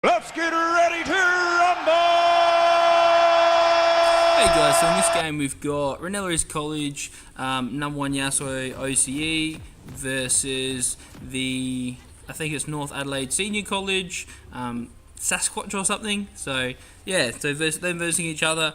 Let's get ready to rumble! Hey guys, so in this game we've got Ranelli's College, number 1 Yasuo OCE versus the, I think it's North Adelaide Senior College, NASCQuatches or something. So yeah, so them versing each other.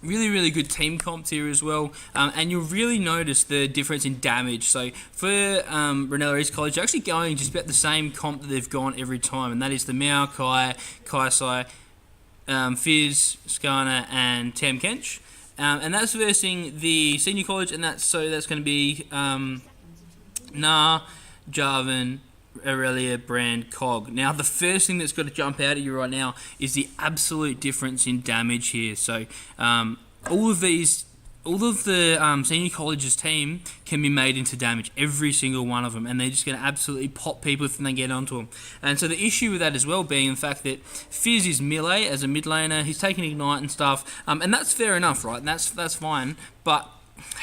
Really good team comps here as well, and you'll really notice the difference in damage. So for Ranelli's College, they're actually going just about the same comp that they've gone every time, and that is the Meow, Kaisai, Fizz, Skarner, and Tam Kench. And that's versing the Senior College, and that's going to be Jarvan, Aurelia, Brand, Cog. Now, the first thing that's got to jump out at you right now is the absolute difference in damage here. So, all of the Senior College's team can be made into damage, every single one of them, and they're just going to absolutely pop people if they get onto them. And so the issue with that as well being the fact that Fizz is melee as a mid laner, he's taking Ignite and stuff, and that's fair enough, right? And that's fine, but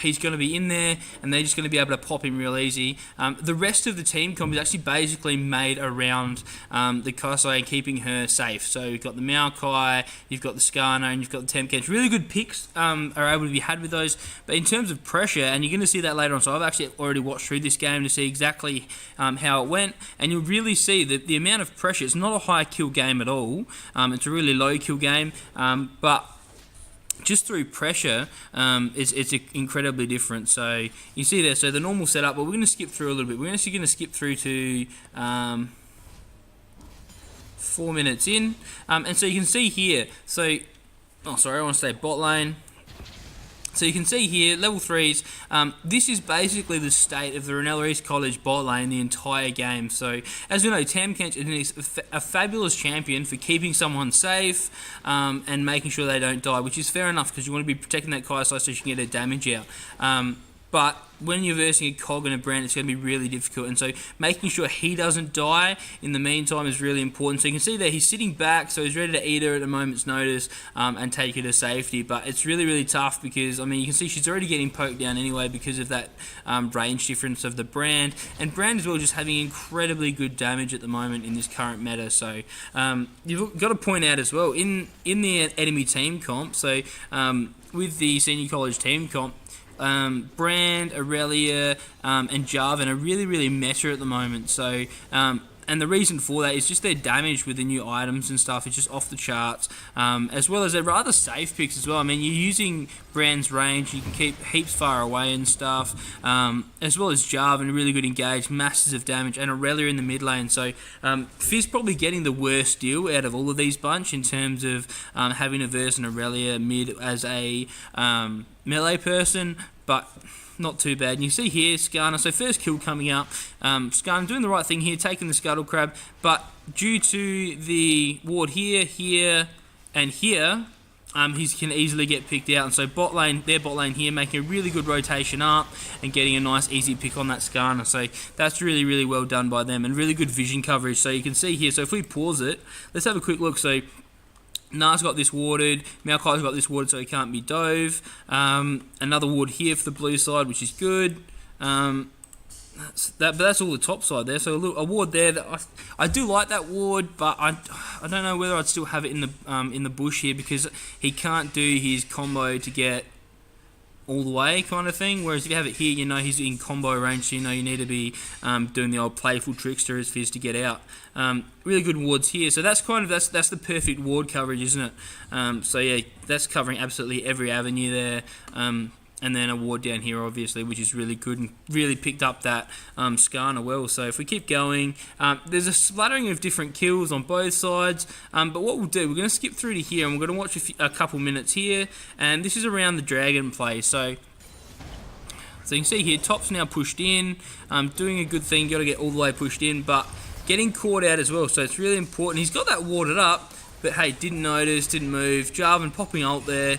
he's going to be in there, and they're just going to be able to pop him real easy. The rest of the team comp is actually basically made around the Kaisai and keeping her safe. So you've got the Maokai, you've got the Skarner, and you've got the Tam Kench. Really good picks are able to be had with those. But in terms of pressure, and you're going to see that later on, so I've actually already watched through this game to see exactly how it went, and you'll really see that the amount of pressure, it's not a high kill game at all. It's a really low kill game, but just through pressure, it's incredibly different. So you see there, so the normal setup, but we're going to skip through a little bit. We're actually going to skip through to 4 minutes in, and so you can see here, so, oh sorry, I want to say bot lane. So you can see here, level 3s, this is basically the state of the Ranelli's College bot lane the entire game. So, as we know, Tam Kench is a fabulous champion for keeping someone safe and making sure they don't die, which is fair enough because you want to be protecting that Kaisai so you can get her damage out. But when you're versing a Cog and a Brand, it's going to be really difficult. And so making sure he doesn't die in the meantime is really important. So you can see there he's sitting back, so he's ready to eat her at a moment's notice and take her to safety. But it's really tough because, I mean, you can see she's already getting poked down anyway because of that range difference of the Brand. And Brand as well just having incredibly good damage at the moment in this current meta. So you've got to point out as well, in the enemy team comp, so with the Senior College team comp, Brand, Aurelia, and Jarvan are really meta at the moment. So, and the reason for that is just their damage with the new items and stuff is just off the charts, as well as they're rather safe picks as well. I mean, you're using Brand's range, you can keep heaps far away and stuff, as well as Jarvan, really good engage, masses of damage, and Aurelia in the mid lane. So Fizz probably getting the worst deal out of all of these bunch in terms of having a verse and Aurelia mid as a melee person, but not too bad. And you see here, Skarner, so first kill coming up. Skarner doing the right thing here, taking the Scuttle Crab, but due to the ward here, and here, he can easily get picked out. And so their bot lane here, making a really good rotation up and getting a nice easy pick on that Skarner. So that's really well done by them, and really good vision coverage. So you can see here, so if we pause it, let's have a quick look. So Na's got this warded, Maokai's got this warded so he can't be dove. Another ward here for the blue side, which is good. But that's all the top side there. So a ward there that I do like that ward, but I don't know whether I'd still have it in the bush here because he can't do his combo to get all the way kind of thing, whereas if you have it here, you know he's in combo range, so you know you need to be doing the old playful trickster as Fizz to get out. Really good wards here, so that's that's the perfect ward coverage, isn't it? So yeah, that's covering absolutely every avenue there. And then a ward down here, obviously, which is really good and really picked up that Skarner well. So if we keep going, there's a splattering of different kills on both sides. But what we'll do, we're going to skip through to here, and we're going to watch a couple minutes here. And this is around the dragon play. So you can see here, top's now pushed in, doing a good thing. Got to get all the way pushed in, but getting caught out as well. So it's really important. He's got that warded up. But hey, didn't notice, didn't move. Jarvan popping ult there,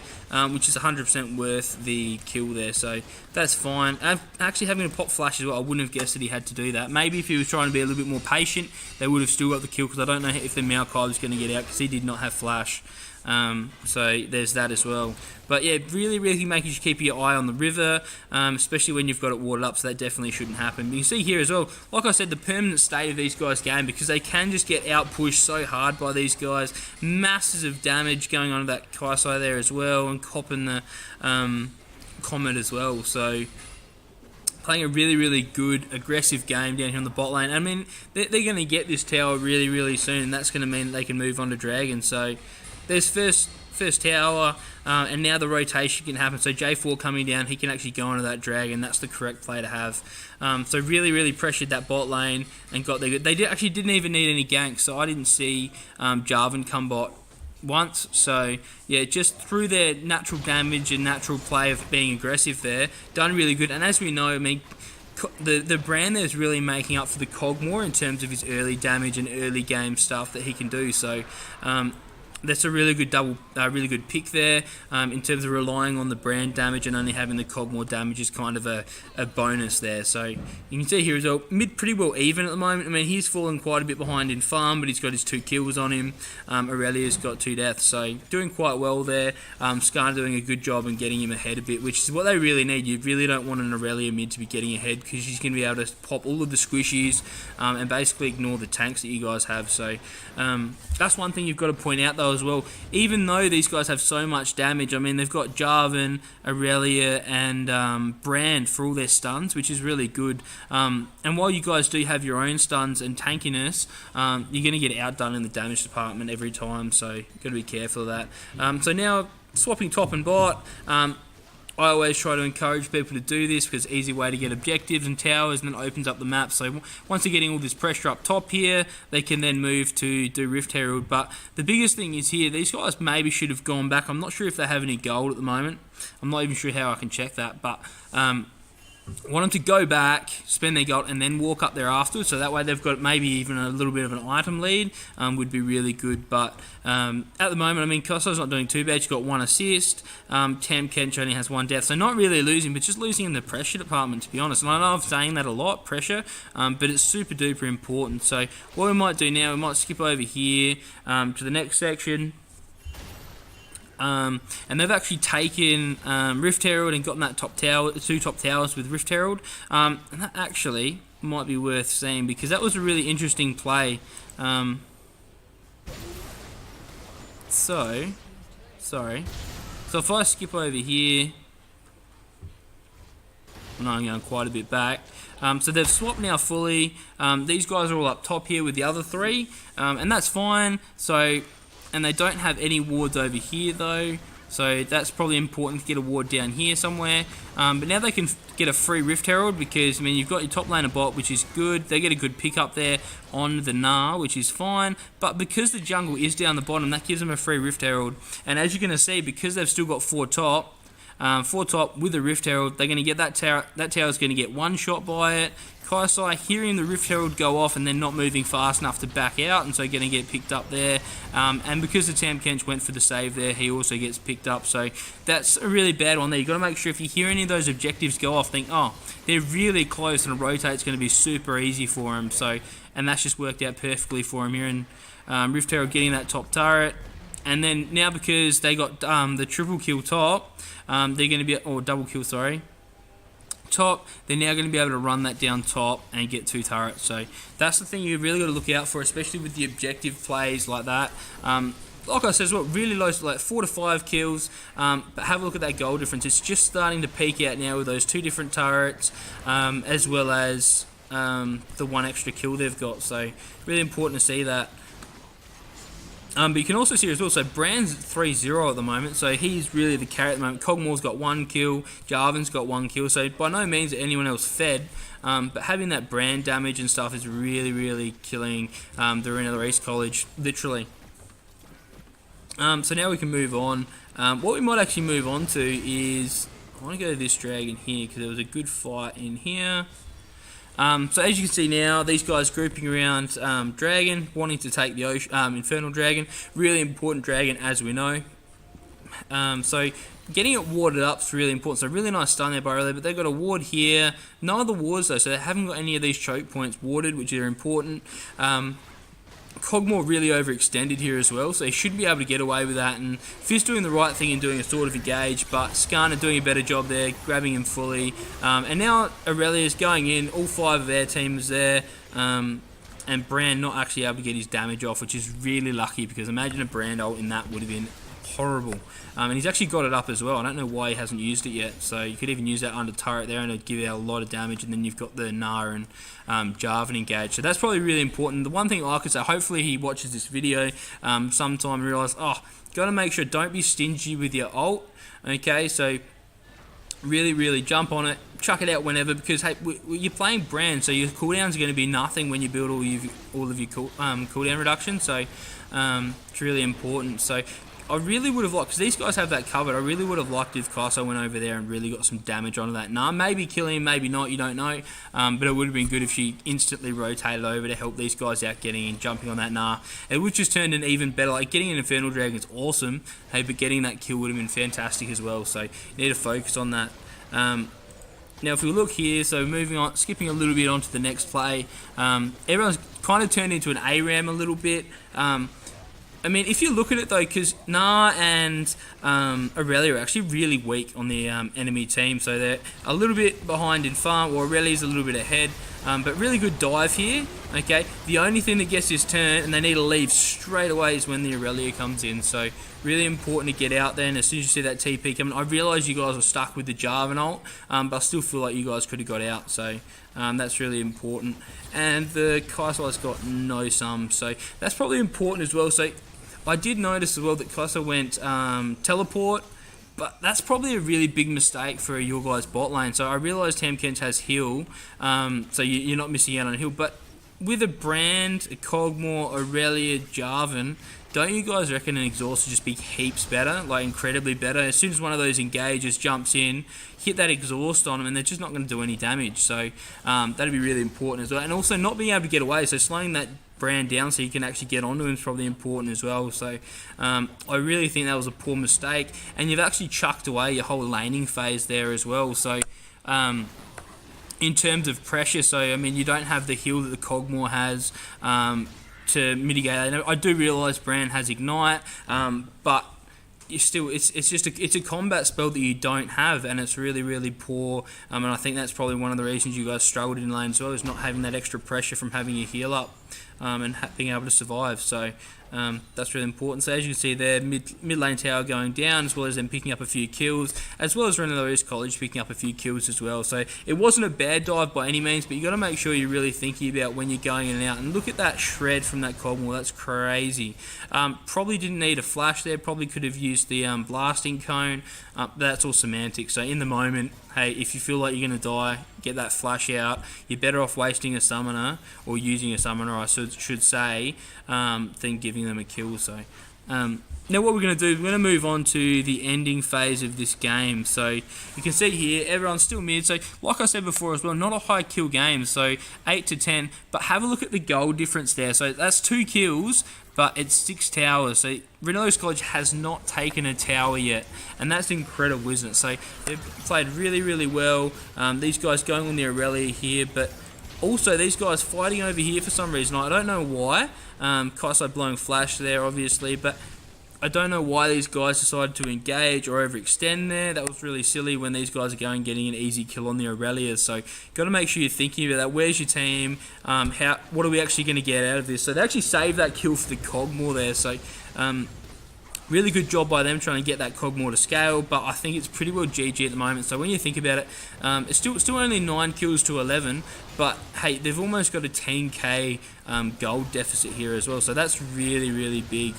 which is 100% worth the kill there, so that's fine. Actually having a pop flash as well, I wouldn't have guessed that he had to do that. Maybe if he was trying to be a little bit more patient, they would have still got the kill, because I don't know if the Maokai was going to get out, because he did not have flash. So there's that as well. But yeah, really making sure you keep your eye on the river, especially when you've got it warded up, so that definitely shouldn't happen. But you see here as well, like I said, the permanent state of these guys' game, because they can just get out-pushed so hard by these guys. Masses of damage going on to that Kaisai there as well, and copping the Comet as well. So playing a really good, aggressive game down here on the bot lane. I mean, they're going to get this tower really soon, and that's going to mean that they can move on to Dragon. So there's first tower, and now the rotation can happen. So J4 coming down, he can actually go onto that Dragon. That's the correct play to have. So really pressured that bot lane and got there. They actually didn't even need any ganks, so I didn't see Jarvan come bot once. So yeah, just through their natural damage and natural play of being aggressive there, done really good. And as we know, I mean, the brand there is really making up for the Cogmore in terms of his early damage and early game stuff that he can do. So that's a really good pick there, in terms of relying on the brand damage and only having the Cogmore damage is kind of a bonus there. So you can see here as well, mid pretty well even at the moment. I mean, he's fallen quite a bit behind in farm, but he's got his 2 kills on him. Aurelia's got 2 deaths, so doing quite well there. Scar doing a good job in getting him ahead a bit, which is what they really need. You really don't want an Aurelia mid to be getting ahead, because she's going to be able to pop all of the squishies and basically ignore the tanks that you guys have. So that's one thing you've got to point out though as well. Even though these guys have so much damage, I mean, they've got Jarvan, Aurelia, and Brand for all their stuns, which is really good. And while you guys do have your own stuns and tankiness, you're going to get outdone in the damage department every time, so you've got to be careful of that. So now, swapping top and bot, I always try to encourage people to do this because it's an easy way to get objectives and towers, and then it opens up the map. So once they're getting all this pressure up top here, they can then move to do Rift Herald. But the biggest thing is here, these guys maybe should have gone back. I'm not sure if they have any gold at the moment. I'm not even sure how I can check that, but want them to go back, spend their gold, and then walk up there afterwards, so that way they've got maybe even a little bit of an item lead, would be really good. But at the moment, I mean, Koso's not doing too bad. She's got 1 assist. Tam Kench only has 1 death, so not really losing, but just losing in the pressure department, to be honest. And I know I'm saying that a lot, pressure, but it's super duper important. So what we might do now, we might skip over here to the next section. And they've actually taken Rift Herald and gotten that top tower, 2 top towers with Rift Herald, and that actually might be worth seeing because that was a really interesting play. So if I skip over here, no, I'm going quite a bit back. So they've swapped now fully. These guys are all up top here with the other 3, and that's fine. So. And they don't have any wards over here though, so that's probably important to get a ward down here somewhere. But now they can get a free Rift Herald because, I mean, you've got your top laner bot, which is good. They get a good pick up there on the Gnar, which is fine. But because the jungle is down the bottom, that gives them a free Rift Herald. And as you're going to see, because they've still got 4 top with a Rift Herald, they're going to get that tower. That tower's going to get 1 shot by it. Kaisai hearing the Rift Herald go off and then not moving fast enough to back out, and so going to get picked up there. And because the Tam Kench went for the save there, he also gets picked up. So that's a really bad one there. You've got to make sure if you hear any of those objectives go off, think, oh, they're really close, and a rotate's going to be super easy for him. So, and that's just worked out perfectly for him here. And Rift Herald getting that top turret. And then now because they got the triple kill top, they're going to be, or double kill, sorry. Top, they're now going to be able to run that down top and get 2 turrets. So that's the thing you've really got to look out for, especially with the objective plays like that. Like I said, really low, like 4 to 5 kills, but have a look at that goal difference. It's just starting to peak out now with those 2 different turrets, as well as the 1 extra kill they've got. So really important to see that. But you can also see as well, so Brand's 3-0 at the moment, so he's really the carry at the moment. Cogmore's got 1 kill, Jarvan's got 1 kill, so by no means are anyone else fed, but having that Brand damage and stuff is really killing the Renella East College, literally. So now we can move on. What we might actually move on to is, I want to go to this dragon here, because there was a good fight in here. So as you can see now, these guys grouping around Dragon, wanting to take the Infernal Dragon. Really important dragon, as we know. So getting it warded up is really important. So really nice stun there by Aurelia, but they've got a ward here. No other wards though, so they haven't got any of these choke points warded, which are important. Cogmore really overextended here as well, so he should be able to get away with that. And Fizz doing the right thing and doing a sort of engage, but Skarner doing a better job there, grabbing him fully. And now Aurelia's going in, all 5 of their teams there, and Brand not actually able to get his damage off, which is really lucky, because imagine a Brand ult in that would have been horrible. And he's actually got it up as well. I don't know why he hasn't used it yet. So you could even use that under turret there and it'd give out a lot of damage. And then you've got the Gnar and Jarvan engaged. So that's probably really important. The one thing I could say, hopefully he watches this video sometime and realise, got to make sure, don't be stingy with your ult. Okay, so really jump on it, chuck it out whenever, because hey, you're playing Brand, so your cooldowns are going to be nothing when you build all of your cooldown reduction. So it's really important. So I really would have liked, because these guys have that covered, I really would have liked if Kai'Sa went over there and really got some damage onto that Gnar. Maybe kill him, maybe not, you don't know. But it would have been good if she instantly rotated over to help these guys out getting in, jumping on that Gnar. It would just turned in even better. Like, getting an Infernal Dragon is awesome, hey, but getting that kill would have been fantastic as well. So you need to focus on that. Now if we look here, so moving on, skipping a little bit onto the next play, everyone's kind of turned into an ARAM a little bit. I mean, if you look at it though, because Gnar and Aurelia are actually really weak on the enemy team, so they're a little bit behind in farm, or Aurelia's a little bit ahead, but really good dive here. Okay, the only thing that gets this turn, and they need to leave straight away, is when the Aurelia comes in. So really important to get out there, and as soon as you see that TP coming, I realise you guys are stuck with the Jarvan ult, but I still feel like you guys could have got out, so that's really important. And the Kai'Sa's got no sum, so that's probably important as well. So I did notice as well that Kai'Sa went teleport, but that's probably a really big mistake for your guys' bot lane. So I realised Tahm has heal, so you're not missing out on heal, but with a Brand, a Cogmore, Aurelia, Jarvan, don't you guys reckon an exhaust would just be heaps better, like incredibly better? As soon as one of those engages jumps in, hit that exhaust on them, and they're just not going to do any damage. So that'd be really important as well. And also not being able to get away, so slowing that Brand down so you can actually get onto him is probably important as well. So I really think that was a poor mistake, and you've actually chucked away your whole laning phase there as well. So in terms of pressure, so I mean, you don't have the heal that the Cogmore has to mitigate that. I do realise Brand has Ignite, but you still, it's a combat spell that you don't have, and it's really poor. And I think that's probably one of the reasons you guys struggled in lane as well, is not having that extra pressure from having your heal up and being able to survive. So that's really important. So as you can see there, mid lane tower going down, as well as them picking up a few kills, as well as Renelori's College picking up a few kills as well. So it wasn't a bad dive by any means, but you got to make sure you're really thinking about when you're going in and out. And look at that shred from that Cogmore, that's crazy. Probably didn't need a flash there, probably could have used the blasting cone. That's all semantics. So in the moment, hey, if you feel like you're going to die, get that flash out. You're better off wasting a summoner, or using a summoner, I should say, than giving them a kill. So now what we're going to do, we're going to move on to the ending phase of this game. So you can see here, everyone's still mid. So like I said before as well, not a high kill game, so 8 to 10. But have a look at the gold difference there. So that's 2 kills, but it's 6 towers. So Renelori's College has not taken a tower yet, and that's incredible, isn't it? So they've played really well. These guys going on the Aurelia here, but also these guys fighting over here for some reason. I don't know why. Kai'Sa blowing flash there, obviously, but I don't know why these guys decided to engage or overextend there. That was really silly when these guys are getting an easy kill on the Aurelia. So got to make sure you're thinking about that. Where's your team? What are we actually going to get out of this? So they actually saved that kill for the Cogmore there. So really good job by them trying to get that Cogmore to scale, but I think it's pretty well GG at the moment. So when you think about it, it's still only 9 kills to 11, but hey, they've almost got a 10k gold deficit here as well. So that's really big.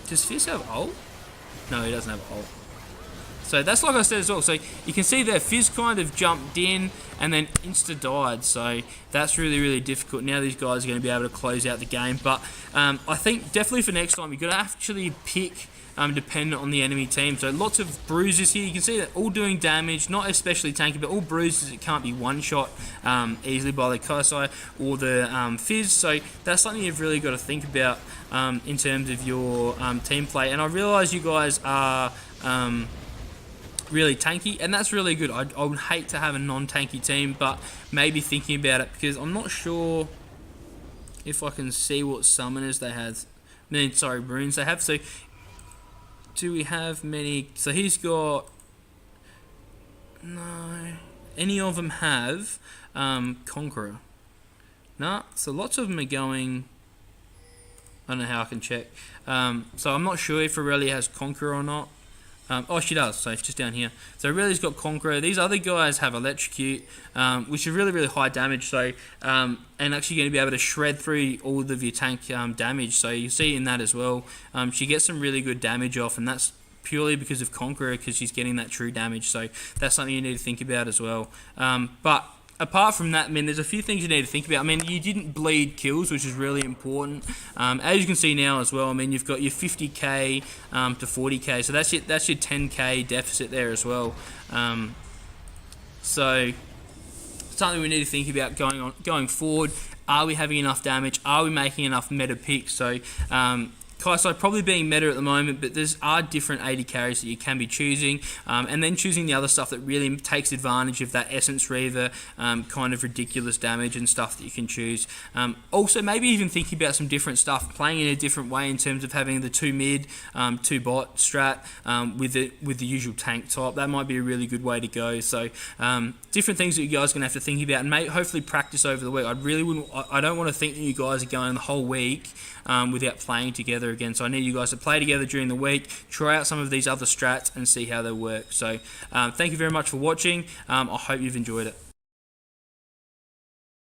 Does Fizz have ult? No, he doesn't have ult. So that's like I said as well. So you can see there, Fizz kind of jumped in and then insta-died. So that's really difficult. Now these guys are going to be able to close out the game. But I think definitely for next time, you've got to actually pick dependent on the enemy team. So lots of bruises here. You can see that all doing damage, not especially tanky, but all bruises. It can't be one-shot easily by the Kai'Sa or the Fizz. So that's something you've really got to think about in terms of your team play. And I realise you guys are really tanky, and that's really good. I would hate to have a non-tanky team, but maybe thinking about it, because I'm not sure if I can see what summoners they have. Sorry, runes they have. So, do we have many? So he's got... No. Any of them have Conqueror? No. So lots of them are going... I don't know how I can check. So I'm not sure if Aurelia has Conqueror or not. Oh, she does, so it's just down here. So Aurelia's got Conqueror. These other guys have Electrocute, which is really, really high damage. So, and actually going to be able to shred through all of your tank damage. So you see in that as well. She gets some really good damage off, and that's purely because of Conqueror, because she's getting that true damage. So that's something you need to think about as well. But apart from that, I mean, there's a few things you need to think about. I mean, you didn't bleed kills, which is really important. As you can see now as well, I mean, you've got your 50k to 40k, so that's your 10k deficit there as well. So something we need to think about going forward. Are we having enough damage? Are we making enough meta picks? So Kai'Sa probably being meta at the moment, but there are different AD carries that you can be choosing, and then choosing the other stuff that really takes advantage of that Essence Reaver kind of ridiculous damage and stuff that you can choose. Also, maybe even thinking about some different stuff, playing in a different way in terms of having the 2 mid, 2 bot strat with the usual tank top. That might be a really good way to go. So different things that you guys are going to have to think about, and hopefully practice over the week. I don't want to think that you guys are going the whole week without playing together again. So I need you guys to play together during the week, try out some of these other strats and see how they work. So thank you very much for watching. I hope you've enjoyed it.